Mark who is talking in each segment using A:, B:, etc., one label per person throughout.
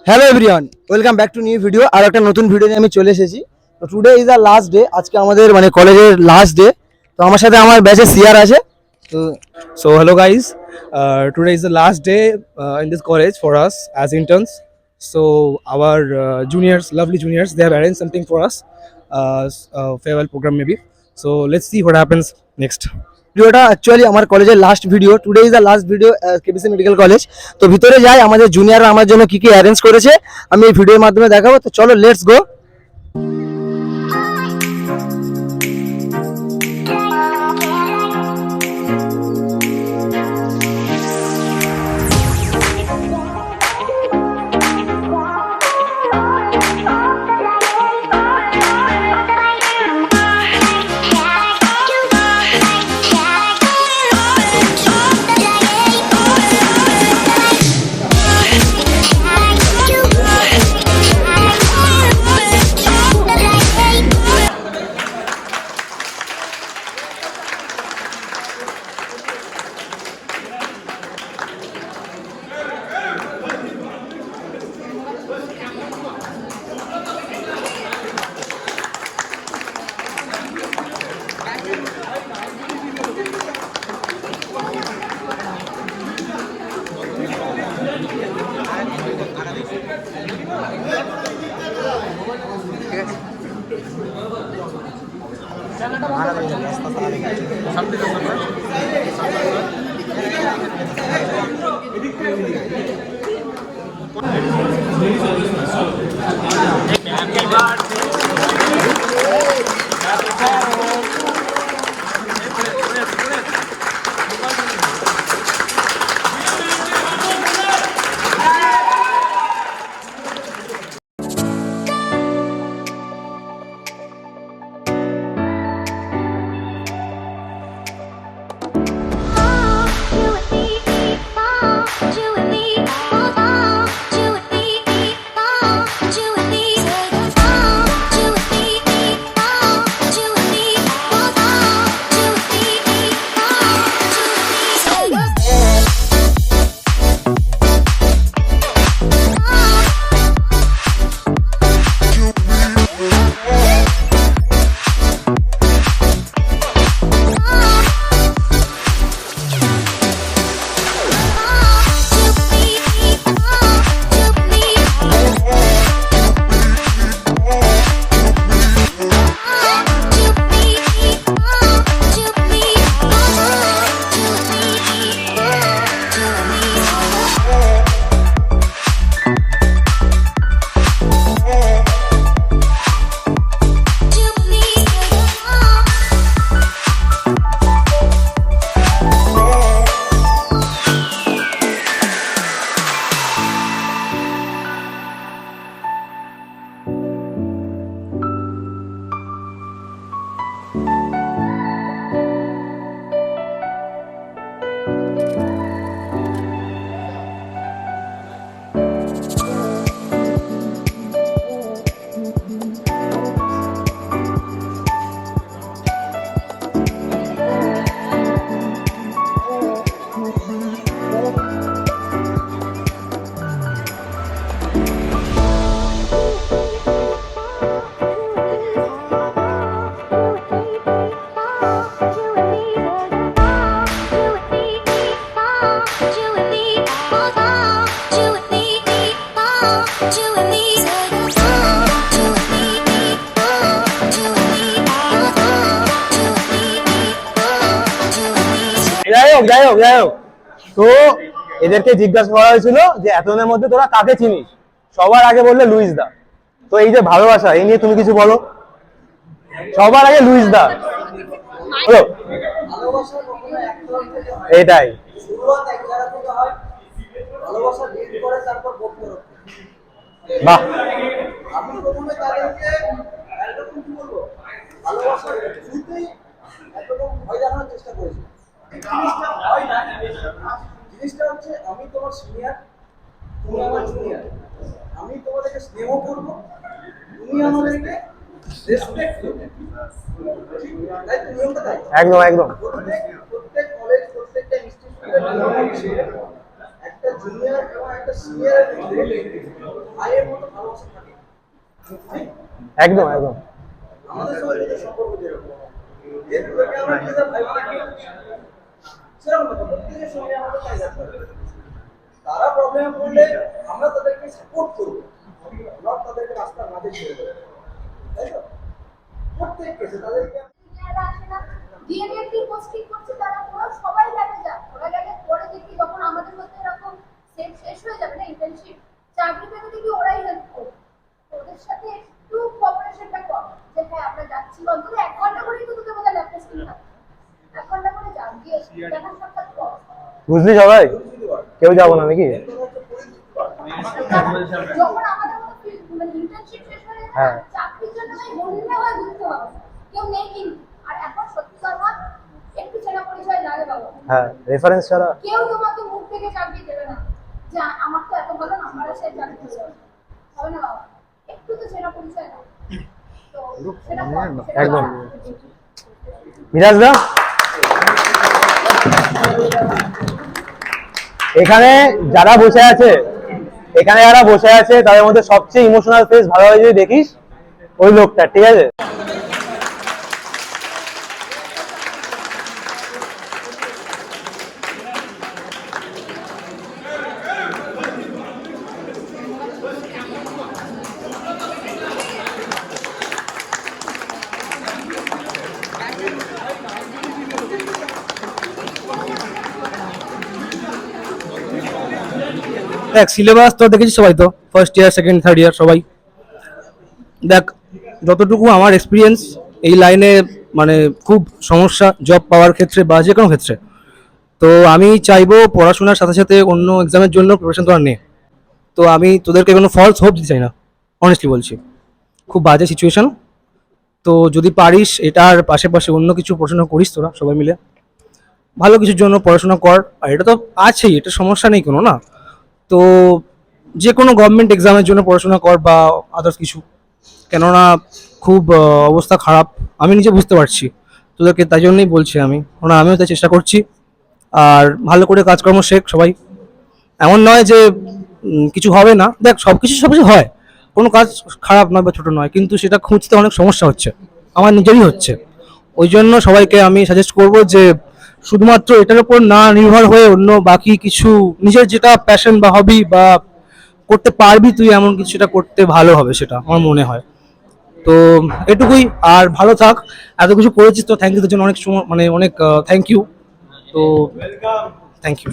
A: Hello everyone, welcome back to new video. আর একটা নতুন ভিডিও নিয়ে আমি চলে এসেছি। তো today is the last day, আজকে আমাদের মানে কলেজের লাস্ট ডে। তো আমার সাথে আমার ব্যাচে সিআর আছে। তো
B: So hello guys, today is the last day in this college for us as interns. So our juniors, lovely juniors, they have arranged something for us, farewell program maybe. So let's see what happens next.
A: ভিডিওটা actually আমার কলেজের last video. Today is the last video KBC medical college. তো ভিতরে যাই, আমাদের জুনিয়ররা আমার জন্য কি কি অ্যারেঞ্জ করেছে আমি এই ভিডিওর মাধ্যমে দেখাবো। তো চলো লেটস গো।
C: যাই হোক তো এদেরকে জিজ্ঞাসা করা হয়েছিল যে এতজনের মধ্যে তোরা কাকে চিনিস। সবার আগে বললে লুইস দা। তো এই যে ভালোবাসা, এই নিয়ে তুমি কিছু বলো। সবার আগে লুইস দা বলো। এটাই বাহ।
A: জিনিসটা হচ্ছে আমি তোমার সিনিয়র, তুমি আমার জুনিয়র। আমি তোমাদেরকে স্নেহ করব, তুমি আমাদেরকে রেসপেক্ট করবে। তাই তো নিয়মটা তাই।
C: একদম
A: প্রত্যেক কলেজ, প্রত্যেকটা ইনস্টিটিউশনে একটা জুনিয়র এবং একটা একটা সিনিয়রের মধ্যে ভাইয়ের মতো ভালোবাসা থাকে। ঠিক?
C: একদম একদম।
A: আমাদের সঙ্গে যদি সম্পর্ক যেরকম এরপরে আমরা নিজেদের ভাই বোনকে সেরকম ব্যাপার, প্রত্যেকের সঙ্গে আমাদের তাই রাখতে হবে। তারা প্রবলেমে পড়লে আমরা তাদেরকে সাপোর্ট করবো, নট তাদেরকে রাস্তার মাঝে ছেড়ে দেবো, তাই তো? প্রত্যেক কেসে তাদেরকে
D: যারা আসে না, ডিএনএ কি পোস্টিং করছে তারা পুরো সবাই লাগে যায়। ওরা গেলে পরে দেখি যখন আমাদের মধ্যে এরকম সেট শেষ হয়ে যাবে না ইন্টার্নশিপ, চাকরি পেতে দেখি ওরাই হেল্প করবে। ওদের সাথে একটু কোঅপারেশনটা কম, যে হ্যাঁ আমরা যাচ্ছি, অন্তত 1 ঘন্টা করেই তো তোকে বোঝা ল্যাব টেস্টিং থাকবে, 1 ঘন্টা করে যান গিয়ে দেখা সাক্ষাৎ কম।
C: বুঝলি সবাই? কেউ যাবো না নাকি?
D: যখন আমাদের মতো মানে ইন্টার্নশিপ শেষ হয়ে যাবে
C: হ্যাঁ।
D: চাকরির জন্য ভাই বন্ধুরা হয় ঘুরতে হবে, কেউ নেই কিন্তু। আর এখন সত্যি কথা একটু চেনা পরিচয় লাগে বাবা,
C: হ্যাঁ, রেফারেন্স ছাড়া
D: কেউ তোমাকে মুখ থেকে চাকরি দেবে না যে আমার তো এত ভালো নাম্বার আছে চাকরি দেবে হবে না বাবা, একটু তো চেনা পরিচয় না। তো সেটা
C: একদম। মিরাজ দা, এখানে যারা বসে আছে তাদের মধ্যে সবচেয়ে ইমোশনাল ফেস ভালোভাবে যদি দেখিস ওই লোকটা, ঠিক আছে?
B: দেখ সিলেবাস তো দেখেছি সবাই, তো first year second third year সবাই। দেখ যতটুকু আমার এক্সপিরিয়েন্স এই লাইনে, মানে খুব সমস্যা জব পাওয়ার ক্ষেত্রে বা যে কোনো ক্ষেত্রে। তো আমি চাইবো পড়াশোনার সাথে সাথে অন্য এক্সামের জন্য প্রিপারেশন তো আর নেই। তো আমি তোদেরকে কোনো ফলস হোপ দিতে চাই না, অনেস্টলি বলছি, খুব বাজে সিচুয়েশন। তো যদি পারিস এটার পাশে অন্য কিছু পড়াশোনা করিস, তোরা সবাই মিলে ভালো কিছুর জন্য পড়াশোনা কর। আর এটা তো আছেই, এটা সমস্যা নেই কোনো, না? তো যে কোনো গভর্নমেন্ট এক্সামের জন্য পড়াশোনা কর বা আদার্স কিছু, কেননা খুব অবস্থা খারাপ আমি নিজে বুঝতে পারছি। তোদেরকে তাই জন্যই বলছি আমি, কারণ আমিও তাই চেষ্টা করছি। আর ভালো করে কাজকর্ম শেখ সবাই, এমন নয় যে কিছু হবে না। দেখ সব কিছু হয়, কোনো কাজ খারাপ নয় বা ছোট নয়, কিন্তু সেটা খুঁজতে অনেক সমস্যা হচ্ছে, আমার নিজেরই হচ্ছে। ওই জন্য সবাইকে আমি সাজেস্ট করব যে শুধুমাত্র এটার উপর না নির্ভর হয়ে অন্য বাকি কিছু নিজের যেটা প্যাশন বা হবি বা করতে পারবি তুই, এমন কিছু সেটা করতে ভালো হবে, সেটা আমার মনে হয়। তো এটুকুই, আর ভালো থাক। এত কিছু করেছিস তো থ্যাংক ইউ, তোর জন্য অনেক সময় মানে অনেক থ্যাংক ইউ। তো থ্যাংক ইউ।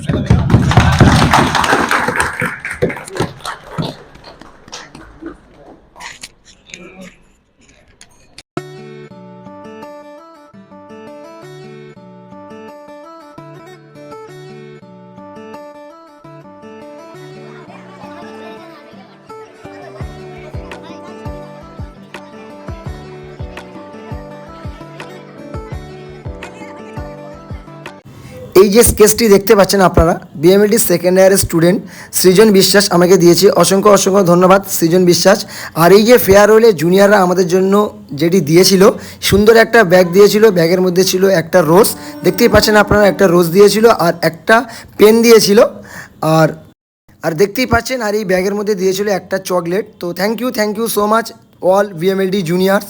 E: এই যে স্কেচটি দেখতে পাচ্ছেন আপনারা, বিএমএলটি সেকেন্ড ইয়ারের স্টুডেন্ট সৃজন বিশ্বাস আমাকে দিয়েছে। অসংখ্য অসংখ্য ধন্যবাদ সৃজন বিশ্বাস। আর এই যে ফেয়ারওয়েলে জুনিয়ররা আমাদের জন্য যেটি দিয়েছিল, সুন্দর একটা ব্যাগ দিয়েছিল, ব্যাগের মধ্যে ছিল একটা রোজ, দেখতেই পাচ্ছেন আপনারা, একটা রোজ দিয়েছিল আর একটা পেন দিয়েছিল। আর আর দেখতেই পাচ্ছেন, আর এই ব্যাগের মধ্যে দিয়েছিল একটা চকলেট। তো thank you so much all BMLT juniors.